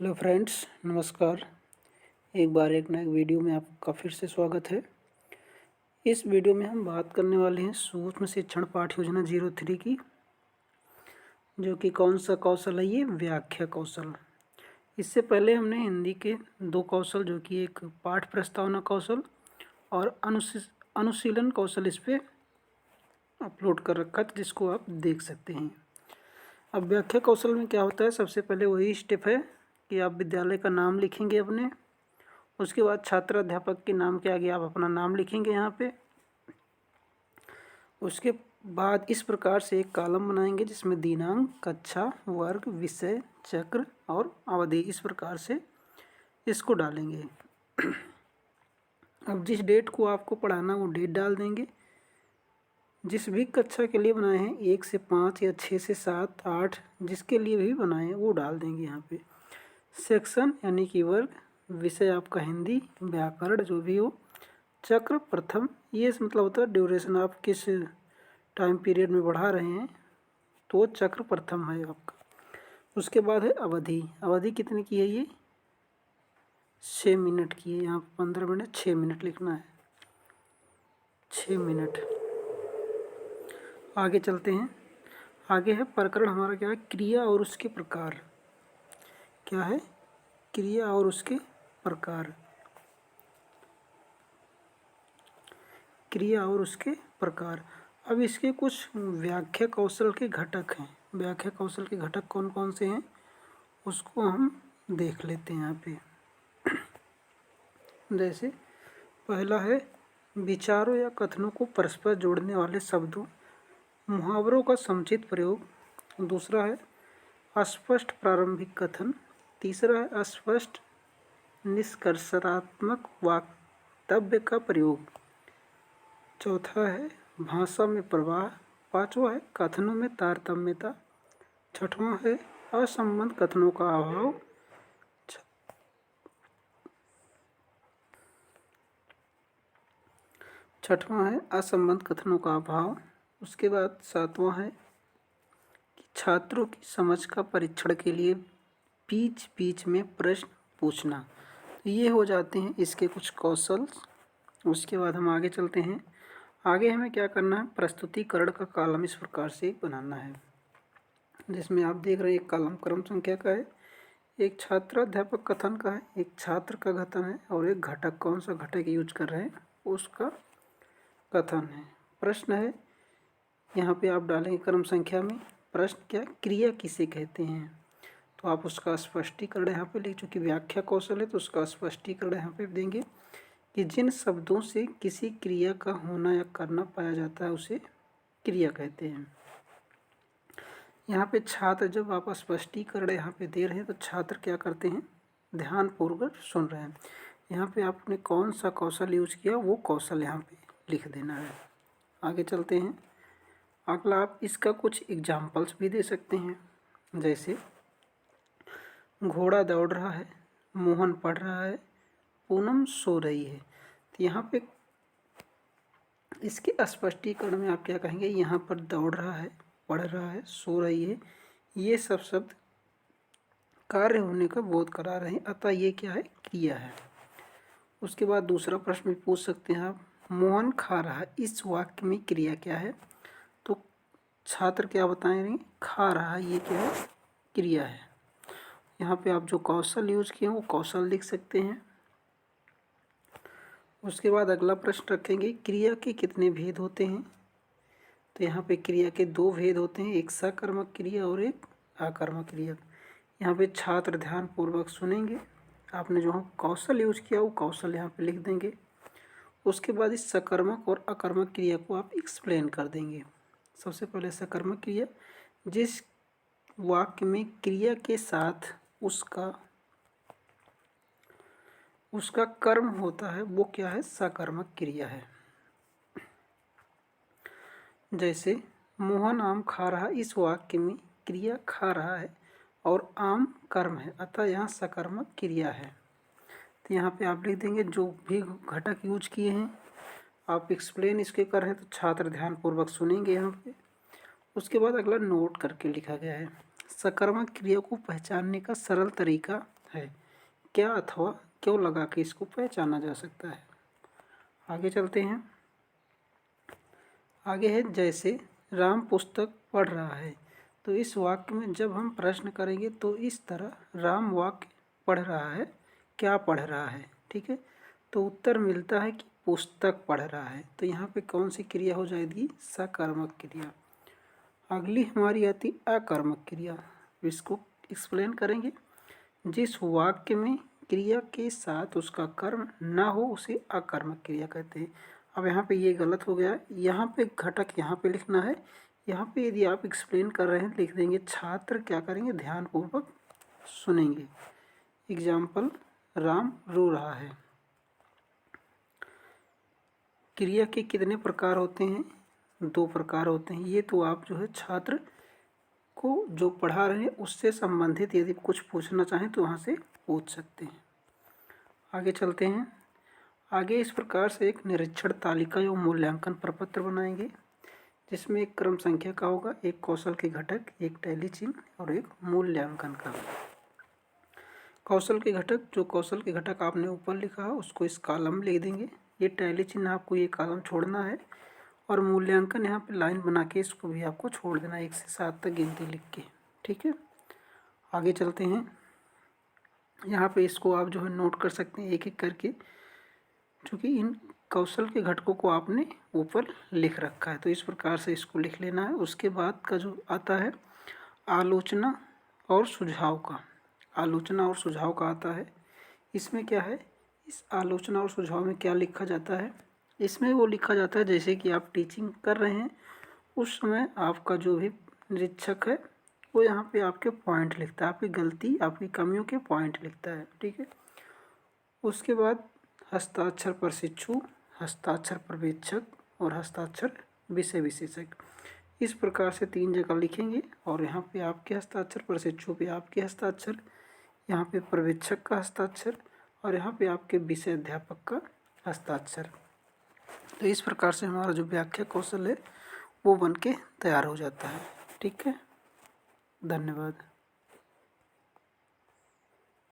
Hello friends, नमस्कार। एक बार एक नए वीडियो में आपका फिर से स्वागत है। इस वीडियो में हम बात करने वाले हैं सूक्ष्म शिक्षण पाठ्य योजना 03 की, जो कि कौन सा कौशल है, ये व्याख्या कौशल। इससे पहले हमने हिंदी के दो कौशल, जो कि एक पाठ प्रस्तावना कौशल और अनुशीलन कौशल, इस पर अपलोड कर रखा था, जिसको आप देख सकते हैं। अब व्याख्या कौशल में क्या होता है, सबसे पहले वही स्टेप है कि आप विद्यालय का नाम लिखेंगे अपने। उसके बाद छात्र अध्यापक के नाम के आगे आप अपना नाम लिखेंगे यहाँ पे। उसके बाद इस प्रकार से एक कॉलम बनाएंगे जिसमें दिनांक, कक्षा, वर्ग, विषय, चक्र और अवधि, इस प्रकार से इसको डालेंगे। अब जिस डेट को आपको पढ़ाना वो डेट डाल देंगे। जिस भी कक्षा के लिए बनाए हैं, 1 से 5 या 6 से 7, 8, जिसके लिए भी बनाए हैं वो डाल देंगे यहाँ पे। सेक्शन यानी कि वर्ग, विषय आपका हिंदी, व्याकरण जो भी हो, चक्र प्रथम, ये मतलब होता है ड्यूरेशन, आप किस टाइम पीरियड में बढ़ा रहे हैं, तो चक्र प्रथम है आपका। उसके बाद है अवधि। अवधि कितने की है, ये 6 मिनट की है। यहाँ 15 मिनट 6 मिनट लिखना है, 6 मिनट। आगे चलते हैं। आगे है प्रकरण हमारा, क्या है, क्रिया और उसके प्रकार। क्या है, क्रिया और उसके प्रकार। क्रिया और उसके प्रकार। अब इसके कुछ व्याख्या कौशल के घटक हैं। व्याख्या कौशल के घटक कौन कौन से हैं, उसको हम देख लेते हैं यहाँ पे। जैसे पहला है विचारों या कथनों को परस्पर जोड़ने वाले शब्दों, मुहावरों का समुचित प्रयोग। दूसरा है अस्पष्ट प्रारंभिक कथन। तीसरा है अस्पष्ट निष्कर्षात्मक वक्तव्य का प्रयोग। चौथा है भाषा में प्रवाह। पांचवा है कथनों में तारतम्यता। छठवां है असंबद्ध कथनों का अभाव। छठवां है असंबद्ध कथनों का अभाव। उसके बाद सातवां है कि छात्रों की समझ का परीक्षण के लिए बीच बीच में प्रश्न पूछना। तो ये हो जाते हैं इसके कुछ कौशल। उसके बाद हम आगे चलते हैं। आगे हमें क्या करना है, प्रस्तुतिकरण का कॉलम इस प्रकार से बनाना है, जिसमें आप देख रहे हैं एक कॉलम क्रम संख्या का है, एक छात्र अध्यापक कथन का है, एक छात्र का कथन है और एक घटक, कौन सा घटक यूज कर रहे हैं उसका कथन है। प्रश्न है, यहाँ पे आप डालेंगे क्रम संख्या में प्रश्न, क्या क्रिया किसे कहते हैं, तो आप उसका स्पष्टीकरण यहाँ पे लिख, चूँकि व्याख्या कौशल है तो उसका स्पष्टीकरण यहाँ पे देंगे कि जिन शब्दों से किसी क्रिया का होना या करना पाया जाता है उसे क्रिया कहते हैं। यहाँ पे छात्र, जब आप स्पष्टीकरण यहाँ पे दे रहे हैं तो छात्र क्या करते हैं, ध्यानपूर्वक सुन रहे हैं। यहाँ पे आपने कौन सा कौशल यूज किया वो कौशल यहाँ पे लिख देना है। आगे चलते हैं। अगला आप इसका कुछ एग्जाम्पल्स भी दे सकते हैं, जैसे घोड़ा दौड़ रहा है, मोहन पढ़ रहा है, पूनम सो रही है। तो यहाँ पे इसके स्पष्टीकरण में आप क्या कहेंगे, यहाँ पर दौड़ रहा है, पढ़ रहा है, सो रही है, ये सब शब्द कार्य होने का बोध करा रहे हैं, अतः ये क्या है, क्रिया है। उसके बाद दूसरा प्रश्न भी पूछ सकते हैं आप, मोहन खा रहा है, इस वाक्य में क्रिया क्या है, तो छात्र क्या बताएंगे, खा रहा है, ये क्या है, क्रिया है। यहाँ पे आप जो कौशल यूज किए हैं वो कौशल लिख सकते हैं। उसके बाद अगला प्रश्न रखेंगे, क्रिया के कितने भेद होते हैं, तो यहाँ पे क्रिया के दो भेद होते हैं, एक सकर्मक क्रिया और एक आकर्मक क्रिया। यहाँ पे छात्र ध्यानपूर्वक सुनेंगे, आपने जो कौशल यूज किया वो कौशल यहाँ पे लिख देंगे। उसके बाद इस सकर्मक और अकर्मक क्रिया को आप एक्सप्लेन कर देंगे। सबसे पहले सकर्मक क्रिया, जिस वाक्य में क्रिया के साथ उसका कर्म होता है वो क्या है, सकर्मक क्रिया है। जैसे मोहन आम खा रहा, इस वाक्य में क्रिया खा रहा है और आम कर्म है, अतः यहाँ सकर्मक क्रिया है। तो यहाँ पे आप लिख देंगे जो भी घटक यूज किए हैं, आप एक्सप्लेन इसके कर रहे हैं तो छात्र ध्यानपूर्वक सुनेंगे यहाँ पे। उसके बाद अगला नोट करके लिखा गया है, सकर्मक क्रिया को पहचानने का सरल तरीका है। क्या अथवा क्यों लगा के इसको पहचाना जा सकता है। आगे चलते हैं। आगे है जैसे राम पुस्तक पढ़ रहा है। तो इस वाक्य में जब हम प्रश्न करेंगे तो इस तरह राम वाक्य पढ़ रहा है, क्या पढ़ रहा है, ठीक है। तो उत्तर मिलता है कि पुस्तक पढ़ रहा है। तो यहाँ पे कौन सी क्रिया हो जाएगी, सकर्मक क्रिया। अगली हमारी आती अकर्मक क्रिया, इसको एक्सप्लेन करेंगे। जिस वाक्य में क्रिया के साथ उसका कर्म ना हो उसे अकर्मक क्रिया कहते हैं। अब यहाँ पे ये गलत हो गया, यहाँ पे घटक यहाँ पे लिखना है। यहाँ पे यदि आप एक्सप्लेन कर रहे हैं लिख देंगे छात्र क्या करेंगे, ध्यानपूर्वक सुनेंगे। एग्जाम्पल, राम रो रहा है। क्रिया के कितने प्रकार होते हैं, 2 प्रकार होते हैं। ये तो आप जो है छात्र को जो पढ़ा रहे हैं उससे संबंधित यदि कुछ पूछना चाहें तो वहाँ से पूछ सकते हैं। आगे चलते हैं। आगे इस प्रकार से एक निरीक्षण तालिका एवं मूल्यांकन प्रपत्र बनाएंगे, जिसमें एक क्रम संख्या का होगा, एक कौशल के घटक, एक टैली चिन्ह और एक मूल्यांकन का। कौशल के घटक, जो कौशल के घटक आपने ऊपर लिखा है उसको इस कॉलम में लिख देंगे। ये टैली चिन्ह आपको ये कॉलम छोड़ना है और मूल्यांकन यहाँ पे लाइन बना के इसको भी आपको छोड़ देना 1 से 7 तक गिनती लिख के, ठीक है। आगे चलते हैं। यहाँ पे इसको आप जो है नोट कर सकते हैं एक एक करके, क्योंकि इन कौशल के घटकों को आपने ऊपर लिख रखा है। तो इस प्रकार से इसको लिख लेना है। उसके बाद का जो आता है आलोचना और सुझाव का, आलोचना और सुझाव का आता है। इसमें क्या है, इस आलोचना और सुझाव में क्या लिखा जाता है, इसमें वो लिखा जाता है जैसे कि आप टीचिंग कर रहे हैं उस समय आपका जो भी निरीक्षक है वो यहाँ पे आपके पॉइंट लिखता है, आपकी गलती आपकी कमियों के पॉइंट लिखता है, ठीक है। उसके बाद हस्ताक्षर प्रशिक्षु, हस्ताक्षर पर्यवेक्षक और हस्ताक्षर विषय विशेषक, इस प्रकार से 3 जगह लिखेंगे। और यहाँ पे आपके हस्ताक्षर, प्रशिक्षु पे आपके हस्ताक्षर, यहाँ पे पर्यवेक्षक का हस्ताक्षर और यहाँ पे आपके विषय अध्यापक का हस्ताक्षर। तो इस प्रकार से हमारा जो व्याख्या कौशल है वो बन के तैयार हो जाता है, ठीक है। धन्यवाद।